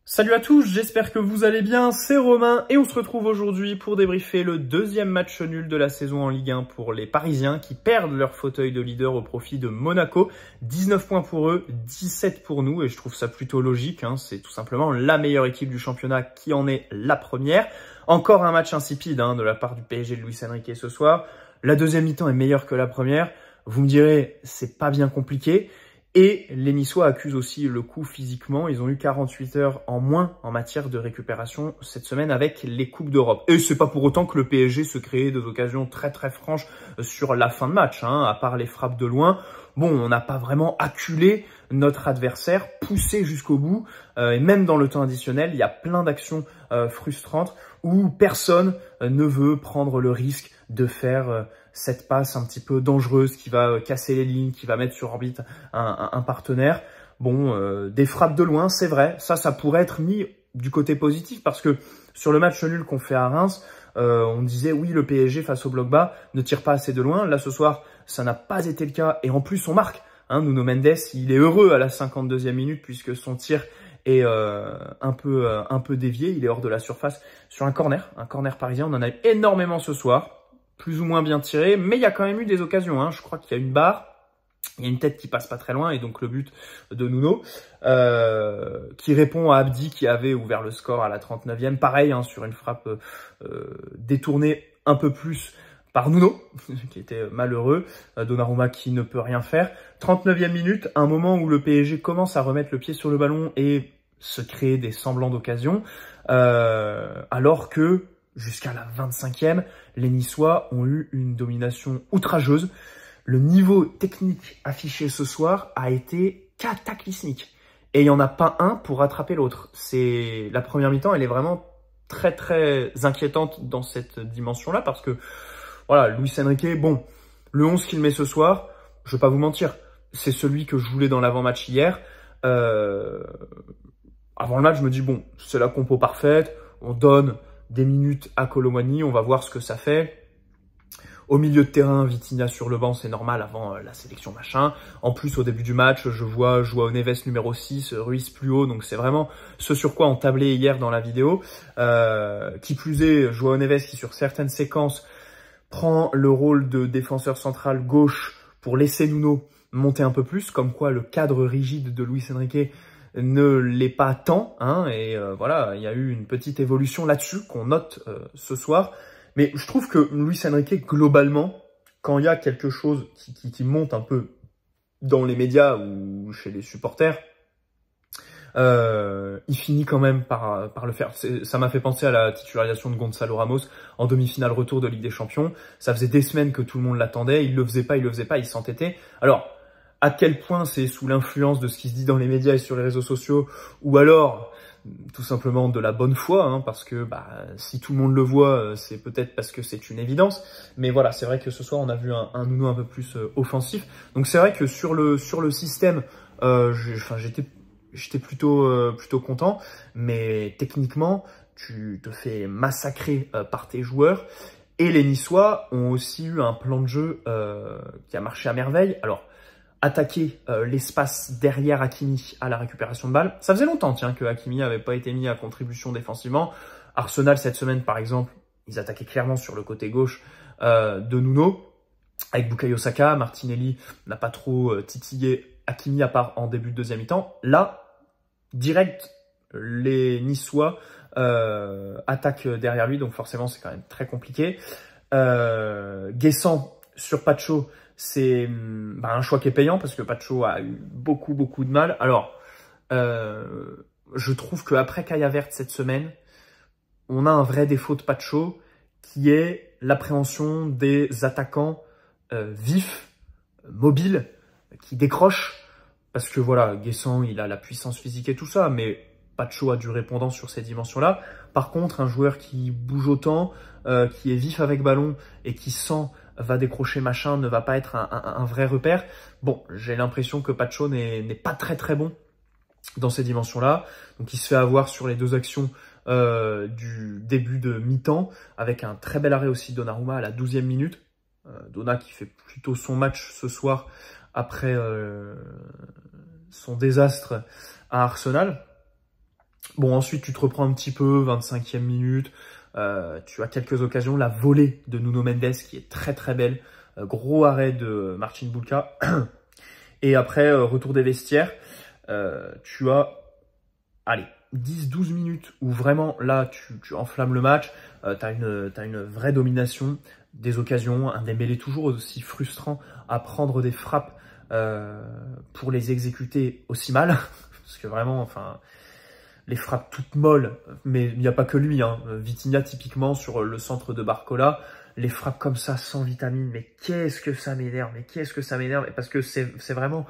Salut à tous, j'espère que vous allez bien, c'est Romain et on se retrouve aujourd'hui pour débriefer le deuxième match nul de la saison en Ligue 1 pour les Parisiens qui perdent leur fauteuil de leader au profit de Monaco. 19 points pour eux, 17 pour nous et je trouve ça plutôt logique, c'est tout simplement la meilleure équipe du championnat qui en est la première. Encore un match insipide de la part du PSG de Luis Enrique ce soir. La deuxième mi-temps est meilleure que la première. Vous me direz, c'est pas bien compliqué. Et les Niçois accusent aussi le coup physiquement. Ils ont eu 48 heures en moins en matière de récupération cette semaine avec les Coupes d'Europe. Et c'est pas pour autant que le PSG se créait des occasions très franches sur la fin de match, à part les frappes de loin. Bon, on n'a pas vraiment acculé notre adversaire, poussé jusqu'au bout. Et même dans le temps additionnel, il y a plein d'actions frustrantes où personne ne veut prendre le risque de faire cette passe un petit peu dangereuse qui va casser les lignes, qui va mettre sur orbite un partenaire. Bon, des frappes de loin, c'est vrai, ça pourrait être mis du côté positif parce que sur le match nul qu'on fait à Reims, on disait oui, le PSG face au bloc bas ne tire pas assez de loin. Là, ce soir, ça n'a pas été le cas et en plus, on marque. Nuno Mendes, il est heureux à la 52e minute puisque son tir est un peu dévié. Il est hors de la surface sur un corner parisien. On en a eu énormément ce soir. Plus ou moins bien tiré, mais il y a quand même eu des occasions. Je crois qu'il y a une barre, il y a une tête qui passe pas très loin, et donc le but de Nuno, qui répond à Abdi qui avait ouvert le score à la 39e. Pareil, sur une frappe détournée un peu plus par Nuno, qui était malheureux. Donnarumma qui ne peut rien faire. 39e minute, un moment où le PSG commence à remettre le pied sur le ballon et se créer des semblants d'occasion, alors que jusqu'à la 25e, les Niçois ont eu une domination outrageuse. Le niveau technique affiché ce soir a été cataclysmique. Et il n'y en a pas un pour rattraper l'autre. La première mi-temps, elle est vraiment très inquiétante dans cette dimension-là parce que, voilà, Luis Enrique, bon, le 11 qu'il met ce soir, je ne vais pas vous mentir, c'est celui que je voulais dans l'avant-match hier. Avant le match, je me dis, bon, c'est la compo parfaite, on donne des minutes à Kolo Muani, on va voir ce que ça fait. Au milieu de terrain, Vitinha sur le banc, c'est normal avant la sélection machin. En plus, au début du match, je vois João Neves numéro 6, Ruiz plus haut, donc c'est vraiment ce sur quoi on tablait hier dans la vidéo. Qui plus est, João Neves qui sur certaines séquences prend le rôle de défenseur central gauche pour laisser Nuno monter un peu plus, comme quoi le cadre rigide de Luis Enrique ne l'est pas tant, et voilà, il y a eu une petite évolution là-dessus qu'on note ce soir. Mais je trouve que Luis Enrique, globalement, quand il y a quelque chose qui monte un peu dans les médias ou chez les supporters, il finit quand même par le faire. Ça m'a fait penser à la titularisation de Gonzalo Ramos en demi-finale retour de Ligue des Champions. Ça faisait des semaines que tout le monde l'attendait, il le faisait pas, il s'entêtait. Alors, à quel point c'est sous l'influence de ce qui se dit dans les médias et sur les réseaux sociaux, ou alors tout simplement de la bonne foi, parce que si tout le monde le voit, c'est peut-être parce que c'est une évidence. Mais voilà, c'est vrai que ce soir, on a vu un Nuno un peu plus offensif. Donc c'est vrai que sur le système, j'étais plutôt content. Mais techniquement, tu te fais massacrer par tes joueurs. Et les Niçois ont aussi eu un plan de jeu qui a marché à merveille. Alors, attaquer l'espace derrière Hakimi à la récupération de balles. Ça faisait longtemps que Hakimi n'avait pas été mis à contribution défensivement. Arsenal, cette semaine, par exemple, ils attaquaient clairement sur le côté gauche de Nuno. Avec Bukayo Saka, Martinelli n'a pas trop titillé Hakimi à part en début de deuxième mi-temps. Là, direct, les Niçois attaquent derrière lui, donc forcément, c'est quand même très compliqué. Guessant sur Pacho, c'est un choix qui est payant parce que Pacho a eu beaucoup de mal. Alors, je trouve qu'après Kai Havertz cette semaine, on a un vrai défaut de Pacho qui est l'appréhension des attaquants vifs, mobiles, qui décrochent. Parce que voilà, Guessant, il a la puissance physique et tout ça, mais Pacho a du répondant sur ces dimensions-là. Par contre, un joueur qui bouge autant, qui est vif avec ballon et qui sent va décrocher machin, ne va pas être un vrai repère. Bon, j'ai l'impression que Pacho n'est pas très bon dans ces dimensions-là. Donc il se fait avoir sur les deux actions du début de mi-temps, avec un très bel arrêt aussi de Donnarumma à la 12e minute. Donna qui fait plutôt son match ce soir après son désastre à Arsenal. Bon, ensuite, tu te reprends un petit peu, 25e minute, tu as quelques occasions, la volée de Nuno Mendes qui est très très belle, gros arrêt de Marcin Bulka, et après, retour des vestiaires, tu as, allez, 10-12 minutes où vraiment, là, tu enflammes le match, t'as une vraie domination, des occasions, un Dembélé toujours aussi frustrant à prendre des frappes pour les exécuter aussi mal, parce que vraiment, enfin... les frappes toutes molles, mais il n'y a pas que lui, hein. Vitinha typiquement sur le centre de Barcola, les frappes comme ça sans vitamine, mais qu'est-ce que ça m'énerve, mais qu'est-ce que ça m'énerve, parce que c'est vraiment,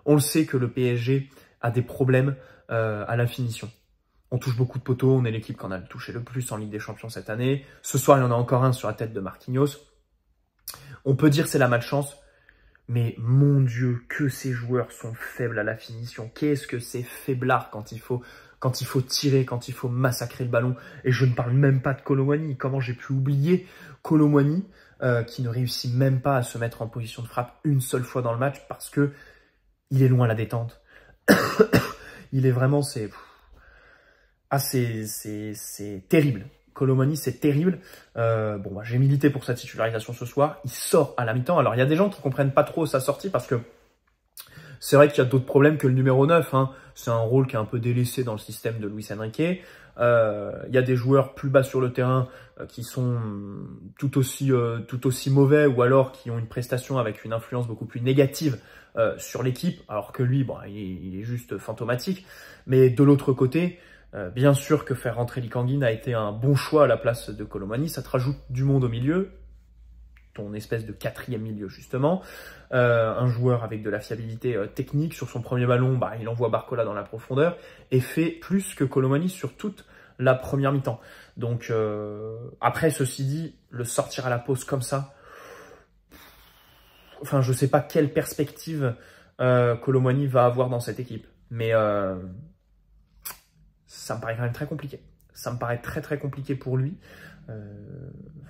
on le sait que le PSG a des problèmes à la finition. On touche beaucoup de poteaux, on est l'équipe qui en a touché le plus en Ligue des Champions cette année. Ce soir, il y en a encore un sur la tête de Marquinhos. On peut dire c'est la malchance, mais mon Dieu, que ces joueurs sont faibles à la finition. Qu'est-ce que c'est faiblard quand il faut tirer, quand il faut massacrer le ballon. Et je ne parle même pas de Kolo Muani. Comment j'ai pu oublier Kolo Muani qui ne réussit même pas à se mettre en position de frappe une seule fois dans le match parce que il est loin la détente. Il est vraiment, c'est terrible. Kolo Muani, c'est terrible. Bon, bah, j'ai milité pour sa titularisation ce soir. Il sort à la mi-temps. Alors, il y a des gens qui comprennent pas trop sa sortie parce que c'est vrai qu'il y a d'autres problèmes que le numéro 9. Hein. C'est un rôle qui est un peu délaissé dans le système de Luis Enrique. Il y a des joueurs plus bas sur le terrain qui sont tout aussi mauvais ou alors qui ont une prestation avec une influence beaucoup plus négative sur l'équipe, alors que lui, bon, il est juste fantomatique. Mais de l'autre côté, bien sûr que faire rentrer Lee Kang-in a été un bon choix à la place de Kolo Muani. Ça te rajoute du monde au milieu, ton espèce de quatrième milieu justement. Un joueur avec de la fiabilité technique. Sur son premier ballon, bah, il envoie Barcola dans la profondeur et fait plus que Kolo Muani sur toute la première mi-temps. Donc après, ceci dit, le sortir à la pause comme ça, enfin je sais pas quelle perspective Kolo Muani va avoir dans cette équipe, mais ça me paraît quand même très compliqué. Ça me paraît très très compliqué pour lui.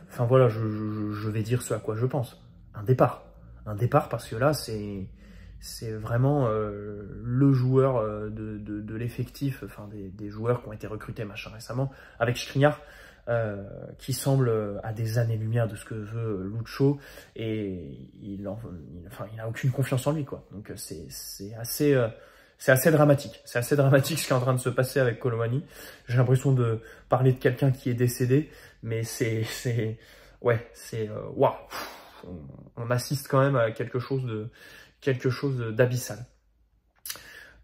Enfin voilà, je vais dire ce à quoi je pense. Un départ. Un départ parce que là, c'est vraiment le joueur de l'effectif, enfin des joueurs qui ont été recrutés machin récemment, avec Skriniar, qui semble à des années-lumière de ce que veut Lucho, et il a aucune confiance en lui, quoi. Donc c'est assez dramatique. C'est assez dramatique ce qui est en train de se passer avec Kolo Muani. J'ai l'impression de parler de quelqu'un qui est décédé, mais waouh. On assiste quand même à quelque chose d'abyssal.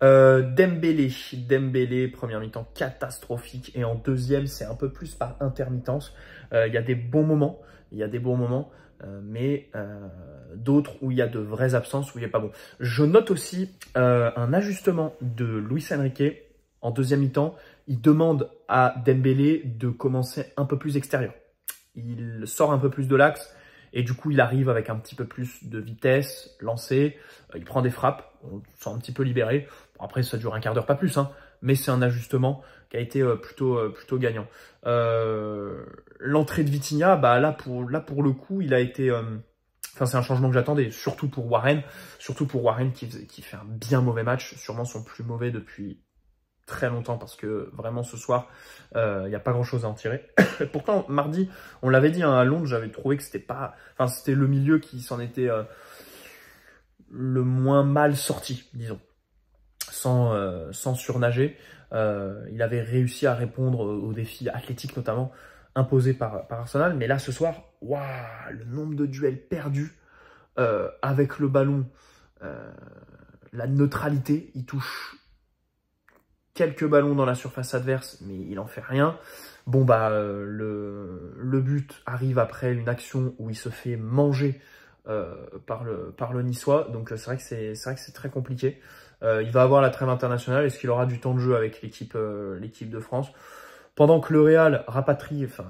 Dembélé, première mi-temps catastrophique, et en deuxième, c'est un peu plus par intermittence. Il y a des bons moments, mais d'autres où il y a de vraies absences, où il n'est pas bon. Je note aussi un ajustement de Luis Enrique en deuxième mi-temps. Il demande à Dembélé de commencer un peu plus extérieur. Il sort un peu plus de l'axe et du coup il arrive avec un petit peu plus de vitesse, lancé. Il prend des frappes, on se sent un petit peu libéré. Bon, après ça dure un quart d'heure, pas plus, hein, mais c'est un ajustement qui a été plutôt gagnant. L'entrée de Vitinha, bah là pour le coup, il a été... Enfin, c'est un changement que j'attendais, surtout pour Warren qui fait un bien mauvais match, sûrement son plus mauvais depuis très longtemps, parce que vraiment ce soir, il n'y a pas grand-chose à en tirer. Pourtant, mardi, on l'avait dit, hein, à Londres, j'avais trouvé que c'était le milieu qui s'en était le moins mal sorti, disons, sans surnager. Il avait réussi à répondre aux défis athlétiques notamment, imposé par Arsenal, mais là ce soir, waouh, le nombre de duels perdus avec le ballon, la neutralité, il touche quelques ballons dans la surface adverse, mais il en fait rien. Bon bah le but arrive après une action où il se fait manger par le Niçois, donc c'est vrai que c'est très compliqué. Il va avoir la trêve internationale. Est-ce qu'il aura du temps de jeu avec l'équipe de France? Pendant que le Real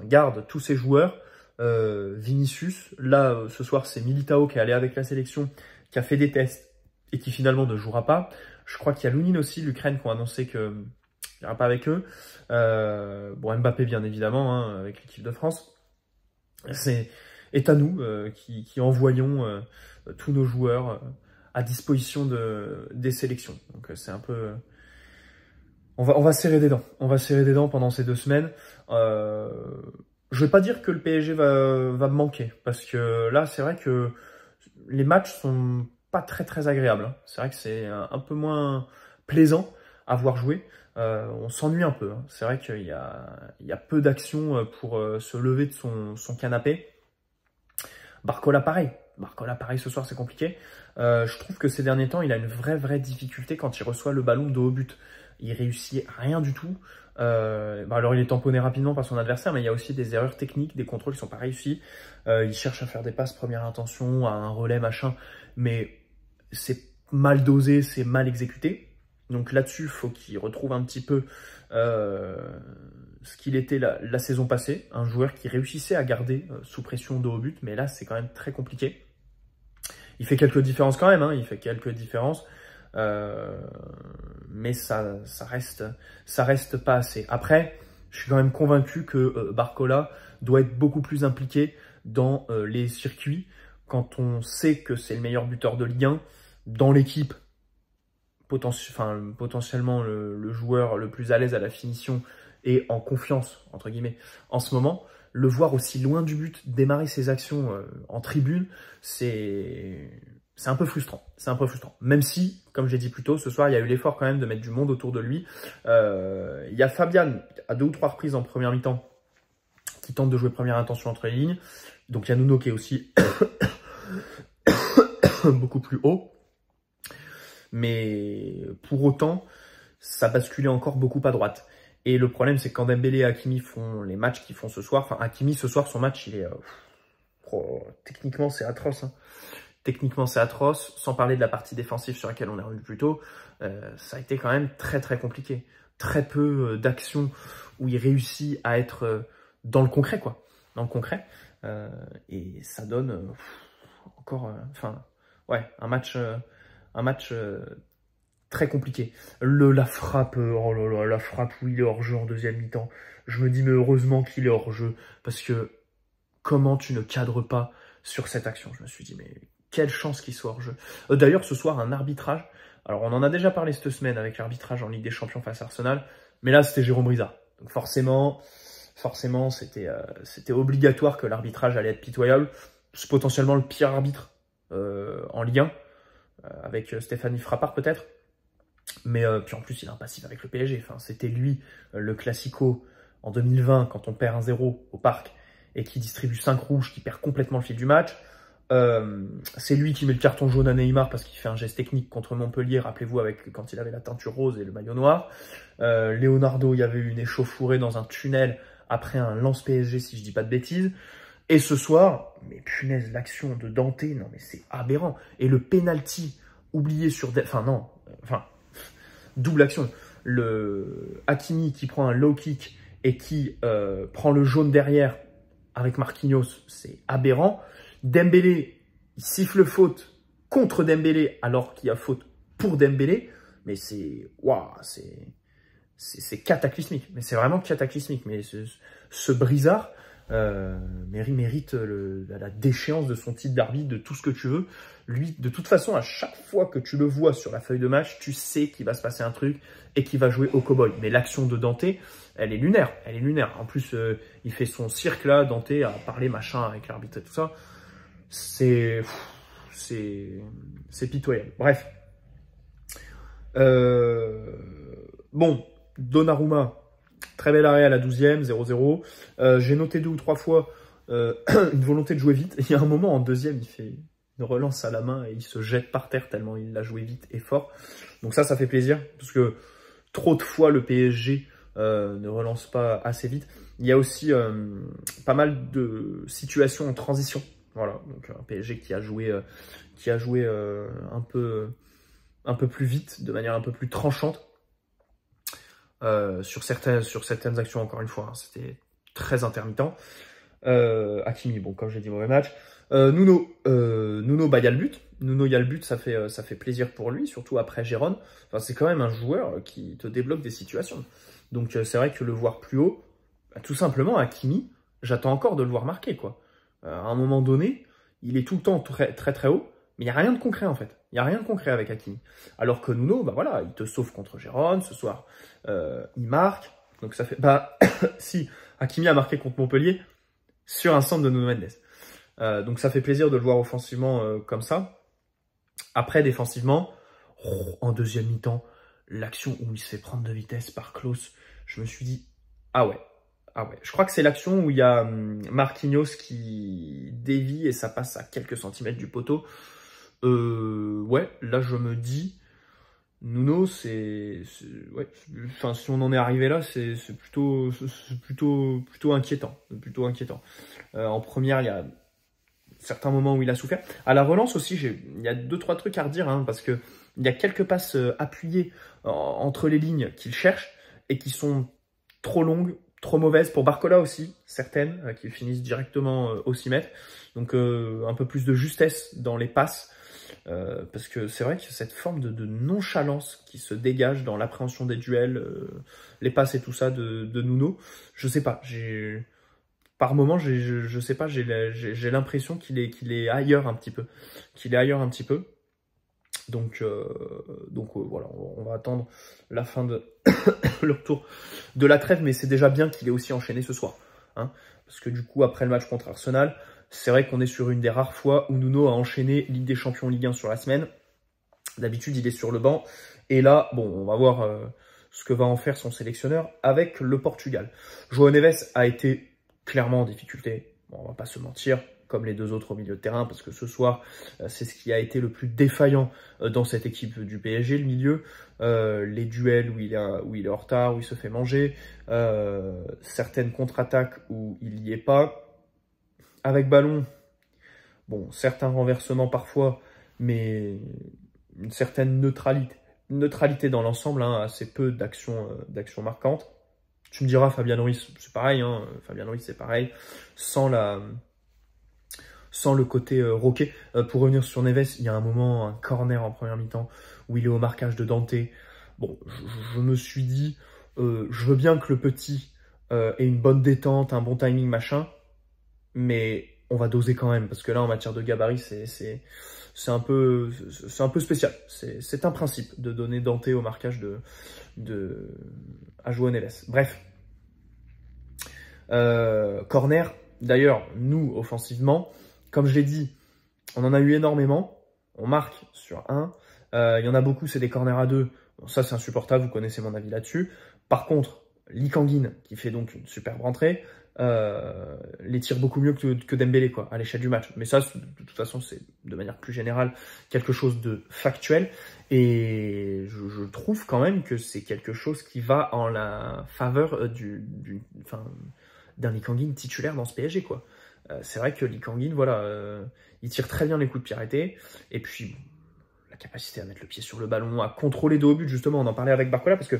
garde tous ses joueurs, Vinicius, là, ce soir, c'est Militao qui est allé avec la sélection, qui a fait des tests et qui finalement ne jouera pas. Je crois qu'il y a Lounine aussi, l'Ukraine, qui ont annoncé qu'il n'y aura pas avec eux. Bon, Mbappé, bien évidemment, hein, avec l'équipe de France. Et à nous qui envoyons tous nos joueurs à disposition des sélections. Donc c'est un peu on va serrer des dents. On va serrer des dents pendant ces 2 semaines. Je vais pas dire que le PSG va me manquer, parce que là, c'est vrai que les matchs sont pas très agréables, hein. C'est vrai que c'est un peu moins plaisant à voir jouer. On s'ennuie un peu, hein. C'est vrai qu'il y a peu d'actions pour se lever de son canapé. Barcola, pareil. Barcola, pareil, ce soir, c'est compliqué. Je trouve que ces derniers temps, il a une vraie difficulté quand il reçoit le ballon de haut but. Il réussit rien du tout. Alors, il est tamponné rapidement par son adversaire, mais il y a aussi des erreurs techniques, des contrôles qui sont pas réussis. Il cherche à faire des passes première intention, à un relais, machin, mais c'est mal dosé, c'est mal exécuté. Donc là-dessus, il faut qu'il retrouve un petit peu ce qu'il était la saison passée. Un joueur qui réussissait à garder sous pression de haut but, mais là, c'est quand même très compliqué. Il fait quelques différences quand même, hein, il fait quelques différences. Mais ça reste pas assez. Après, je suis quand même convaincu que Barcola doit être beaucoup plus impliqué dans les circuits quand on sait que c'est le meilleur buteur de Ligue 1 dans l'équipe, potentiellement le joueur le plus à l'aise à la finition et en confiance, entre guillemets, en ce moment. Le voir aussi loin du but, démarrer ses actions en tribune, c'est un peu frustrant. C'est un peu frustrant. Même si, comme j'ai dit plus tôt, ce soir, il y a eu l'effort quand même de mettre du monde autour de lui. Il y a Fabian, à 2 ou 3 reprises en première mi-temps, qui tente de jouer première intention entre les lignes. Donc il y a Nuno qui est aussi beaucoup plus haut. Mais pour autant, ça basculait encore beaucoup à droite. Et le problème, c'est que quand Dembélé et Hakimi font les matchs qu'ils font ce soir, enfin Hakimi ce soir, son match, il est... techniquement, c'est atroce, hein. Techniquement, c'est atroce. Sans parler de la partie défensive sur laquelle on est revenu plus tôt, ça a été quand même très compliqué. Très peu d'actions où il réussit à être dans le concret, quoi. Dans le concret. Et ça donne encore... un match très compliqué. La frappe, oh là là, la frappe où il est hors-jeu en deuxième mi-temps. Je me dis, mais heureusement qu'il est hors-jeu. Parce que comment tu ne cadres pas sur cette action? Je me suis dit, mais quelle chance qu'il soit hors-jeu. D'ailleurs, ce soir, un arbitrage. Alors, on en a déjà parlé cette semaine avec l'arbitrage en Ligue des Champions face à Arsenal. Mais là, c'était Jérôme Brizard. Donc forcément, c'était obligatoire que l'arbitrage allait être pitoyable. C'est potentiellement le pire arbitre en Ligue 1. Avec Stéphanie Frappard peut-être. Mais puis en plus, il a un passif avec le PSG. Enfin, c'était lui, le Classico, en 2020, quand on perd 1-0 au Parc, et qui distribue 5 rouges, qui perd complètement le fil du match. C'est lui qui met le carton jaune à Neymar parce qu'il fait un geste technique contre Montpellier, rappelez-vous, quand il avait la teinture rose et le maillot noir. Leonardo, il y avait eu une échauffourée dans un tunnel après un lance PSG, si je dis pas de bêtises. Et ce soir, mais punaise, l'action de Dante, non mais c'est aberrant. Et le penalty oublié sur... double action. Le Hakimi qui prend un low kick et qui prend le jaune derrière avec Marquinhos, c'est aberrant. Dembélé, il siffle faute contre Dembélé alors qu'il y a faute pour Dembélé. Mais c'est... Waouh, c'est cataclysmique. Mais c'est vraiment cataclysmique. Mais ce Brizard... mérite la déchéance de son titre d'arbitre, de tout ce que tu veux. Lui, de toute façon, à chaque fois que tu le vois sur la feuille de match, tu sais qu'il va se passer un truc et qu'il va jouer au cow-boy. Mais l'action de Dante, elle est lunaire. Elle est lunaire. En plus, il fait son cirque là, Dante, à parler machin avec l'arbitre et tout ça. C'est pitoyable. Bref. Bon, Donnarumma. Très bel arrêt à la 12e, 0-0. J'ai noté 2 ou 3 fois une volonté de jouer vite. Il y a un moment, en deuxième, il fait une relance à la main et il se jette par terre tellement il l'a joué vite et fort. Donc ça fait plaisir. Parce que trop de fois, le PSG ne relance pas assez vite. Il y a aussi pas mal de situations en transition. Voilà, donc un PSG qui a joué un peu plus vite, de manière un peu plus tranchante. Sur certaines actions, encore une fois, hein, c'était très intermittent. Hakimi, bon, comme j'ai dit, mauvais match. Nuno, il y a le but. Nuno, il y a le but, ça fait plaisir pour lui, surtout après Gérone. Enfin, c'est quand même un joueur qui te débloque des situations. Donc, c'est vrai que le voir plus haut, tout simplement, Hakimi, j'attends encore de le voir marquer, quoi. À un moment donné, il est tout le temps très haut, mais il n'y a rien de concret, en fait. Il Il n'y a rien de concret avec Hakimi. Alors que Nuno, bah voilà, il te sauve contre Gérone, ce soir, il marque. Donc ça fait... Bah, si, Hakimi a marqué contre Montpellier sur un centre de Nuno Mendes. Donc ça fait plaisir de le voir offensivement comme ça. Après, défensivement, en deuxième mi-temps, l'action où il se fait prendre de vitesse par Klose, je me suis dit, ah ouais. Je crois que c'est l'action où il y a Marquinhos qui dévie et ça passe à quelques centimètres du poteau. Ouais, là je me dis, Nuno, ouais, enfin, si on en est arrivé là, c'est plutôt inquiétant. En première, il y a certains moments où il a souffert. À la relance aussi, il y a 2-3 trucs à redire, hein, parce que il y a quelques passes appuyées entre les lignes qu'il cherche et qui sont trop longues, trop mauvaises. Pour Barcola aussi, certaines qui finissent directement au 6 mètres. Donc un peu plus de justesse dans les passes. Parce que c'est vrai que cette forme de nonchalance qui se dégage dans l'appréhension des duels, les passes et tout ça de Nuno, je sais pas, par moment, je sais pas, j'ai l'impression qu'il est ailleurs un petit peu, Donc voilà, on va attendre la fin de le retour de la trêve, mais c'est déjà bien qu'il ait aussi enchaîné ce soir, hein, parce que du coup, après le match contre Arsenal, c'est vrai qu'on est sur une des rares fois où Nuno a enchaîné Ligue des Champions, Ligue 1 sur la semaine. D'habitude, il est sur le banc. Et là, bon, on va voir ce que va en faire son sélectionneur avec le Portugal. João Neves a été clairement en difficulté. Bon, on va pas se mentir, comme les deux autres au milieu de terrain, parce que ce soir, c'est ce qui a été le plus défaillant dans cette équipe du PSG, le milieu. Les duels où il est en retard, où il se fait manger. Certaines contre-attaques où il n'y est pas. Avec ballon, bon, certains renversements parfois, mais une certaine neutralité dans l'ensemble, hein, assez peu d'actions marquantes. Tu me diras, Fabian Ruiz, c'est pareil, hein, c'est pareil, sans le côté roquet. Pour revenir sur Neves, il y a un moment, un corner en première mi-temps, où il est au marquage de Dante. Bon, je me suis dit, je veux bien que le petit ait une bonne détente, un bon timing, machin, mais on va doser quand même, parce que là, en matière de gabarit, c'est un peu spécial. C'est un principe de donner Dante au marquage à João Neves. Bref. Corner, d'ailleurs, nous, offensivement, comme je l'ai dit, on en a eu énormément. On marque sur un. Il y en a beaucoup, c'est des corners à deux. Bon, ça, c'est insupportable, vous connaissez mon avis là-dessus. Par contre, Lee Kang-in, qui fait donc une superbe rentrée, les tire beaucoup mieux que Dembélé, quoi, à l'échelle du match. Mais ça, de toute façon, c'est de manière plus générale quelque chose de factuel. Et je trouve quand même que c'est quelque chose qui va en la faveur d'un Lee Kang-in titulaire dans ce PSG, quoi. C'est vrai que Lee Kang-in, voilà, il tire très bien les coups de pied arrêtés. Et puis, la capacité à mettre le pied sur le ballon, à contrôler de haut but, justement, on en parlait avec Barcola, parce que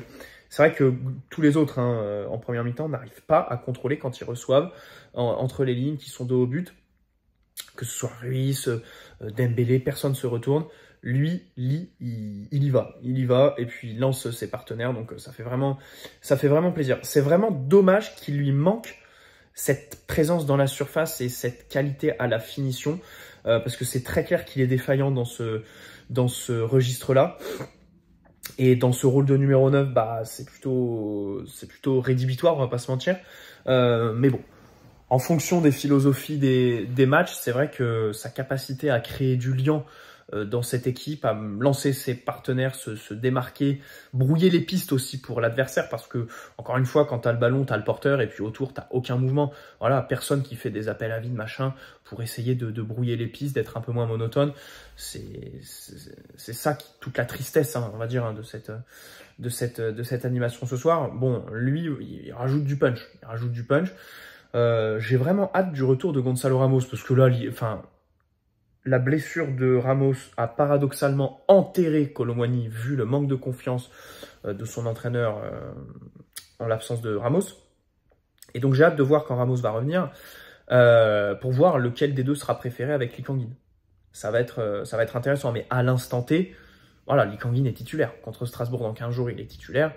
c'est vrai que tous les autres, hein, en première mi-temps, n'arrivent pas à contrôler quand ils reçoivent entre les lignes qui sont de haut but, que ce soit Ruiz, Dembélé, personne ne se retourne. Lui, il y va, et puis il lance ses partenaires, donc ça fait vraiment plaisir. C'est vraiment dommage qu'il lui manque cette présence dans la surface et cette qualité à la finition, parce que c'est très clair qu'il est défaillant dans ce registre-là. Et dans ce rôle de numéro 9, bah, c'est plutôt rédhibitoire, on va pas se mentir. Mais bon, en fonction des philosophies des matchs, c'est vrai que sa capacité à créer du lien dans cette équipe, à lancer ses partenaires, se démarquer, brouiller les pistes aussi pour l'adversaire, parce que, encore une fois, quand tu as le ballon, tu as le porteur, et puis autour, tu n'as aucun mouvement. Voilà, personne qui fait des appels à vide, machin, pour essayer de brouiller les pistes, d'être un peu moins monotone. C'est ça, toute la tristesse, hein, on va dire, hein, de cette animation ce soir. Bon, lui, il rajoute du punch. J'ai vraiment hâte du retour de Gonzalo Ramos, parce que là, la blessure de Ramos a paradoxalement enterré Kolo Muani, vu le manque de confiance de son entraîneur en l'absence de Ramos. Et donc j'ai hâte de voir quand Ramos va revenir, pour voir lequel des deux sera préféré avec Lee Kang-in. Ça va être intéressant, mais à l'instant T, voilà, Lee Kang-in est titulaire. Contre Strasbourg dans 15 jours, il est titulaire.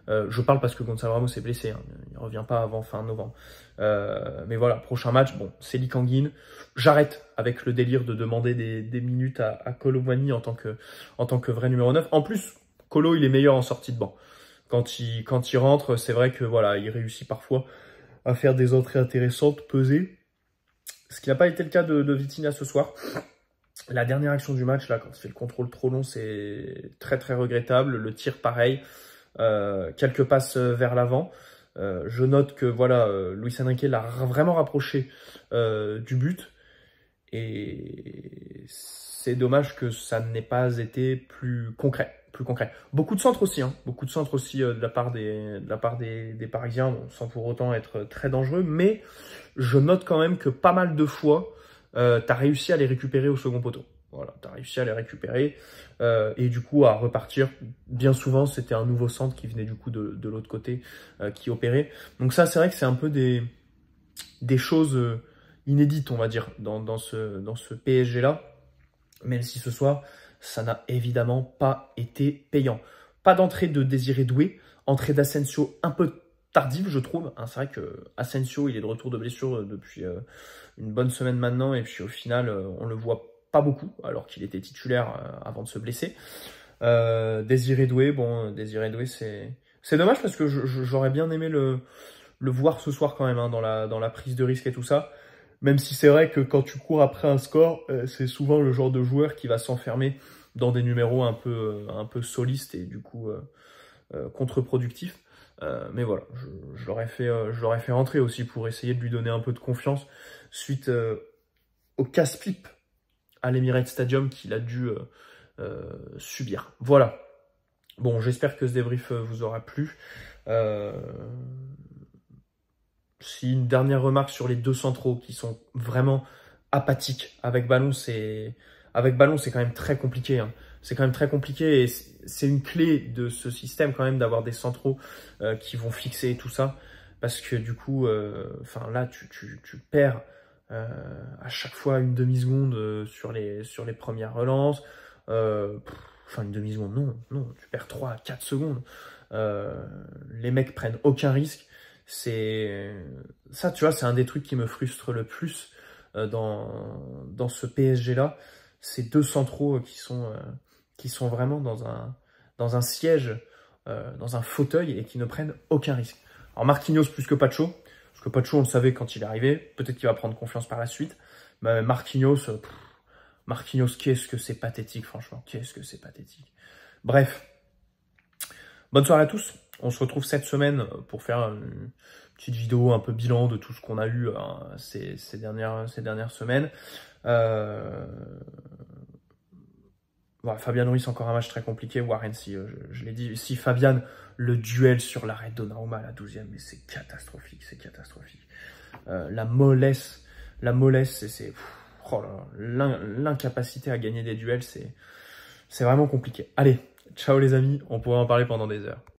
Je parle parce que Gonzalo Ramos est blessé, hein. Il revient pas avant fin novembre. Mais voilà, prochain match, bon, c'est Lee Kang-in. J'arrête avec le délire de demander des minutes à Kolo Muani en tant que vrai numéro 9. En plus, Kolo, il est meilleur en sortie de banc. Quand il rentre, c'est vrai que voilà, il réussit parfois à faire des entrées intéressantes, peser. Ce qui n'a pas été le cas de Vitinha ce soir. La dernière action du match, là, quand il fait le contrôle trop long, c'est très très regrettable. Le tir, pareil. Quelques passes vers l'avant. Je note que voilà, Luis Enrique l'a vraiment rapproché du but. Et c'est dommage que ça n'ait pas été plus concret. Beaucoup de centres aussi, hein. Beaucoup de centres aussi de la part des Parisiens, bon, sans pour autant être très dangereux. Mais je note quand même que pas mal de fois, tu as réussi à les récupérer au second poteau. Voilà, tu as réussi à les récupérer et du coup à repartir. Bien souvent, c'était un nouveau centre qui venait du coup de l'autre côté qui opérait. Donc ça, c'est vrai que c'est un peu des choses inédites, on va dire, dans ce PSG-là. Même si ce soir, ça n'a évidemment pas été payant. Pas d'entrée de Désiré Doué, entrée d'Asensio un peu tardive, je trouve. Hein, c'est vrai que Asensio, il est de retour de blessure depuis une bonne semaine maintenant, et puis au final, on le voit pas beaucoup, alors qu'il était titulaire avant de se blesser. Désiré Doué, bon, Désiré Doué, c'est dommage parce que j'aurais bien aimé le voir ce soir quand même, hein, dans la prise de risque et tout ça. Même si c'est vrai que quand tu cours après un score, c'est souvent le genre de joueur qui va s'enfermer dans des numéros un peu solistes et du coup contre-productifs. Mais voilà, je l'aurais fait rentrer aussi pour essayer de lui donner un peu de confiance suite au casse-pipe à l'Emirates Stadium qu'il a dû subir. Voilà. Bon, j'espère que ce débrief vous aura plu. Si une dernière remarque sur les deux centraux qui sont vraiment apathiques avec ballon, c'est quand même très compliqué. Hein. C'est quand même très compliqué et c'est une clé de ce système quand même d'avoir des centraux qui vont fixer et tout ça. Parce que du coup, là, tu perds à chaque fois une demi-seconde sur les premières relances. Une demi-seconde, non, tu perds 3 à 4 secondes. Les mecs prennent aucun risque. Ça, tu vois, c'est un des trucs qui me frustre le plus dans ce PSG-là. Ces deux centraux qui sont vraiment dans un siège, dans un fauteuil et qui ne prennent aucun risque. Alors Marquinhos plus que Pacho, parce que Pacho, on le savait quand il est arrivé. Peut-être qu'il va prendre confiance par la suite. Mais Marquinhos, qu'est-ce que c'est pathétique, franchement. Qu'est-ce que c'est pathétique. Bref, bonne soirée à tous. On se retrouve cette semaine pour faire une petite vidéo un peu bilan de tout ce qu'on a eu ces dernières semaines. Voilà, Fabian Ruiz, encore un match très compliqué. Warren, je l'ai dit. Si Fabian, le duel sur l'arrêt de Donnarumma à la 12e, mais c'est catastrophique, c'est catastrophique. La mollesse, c'est l'incapacité à gagner des duels, c'est vraiment compliqué. Allez, ciao les amis, on pourrait en parler pendant des heures.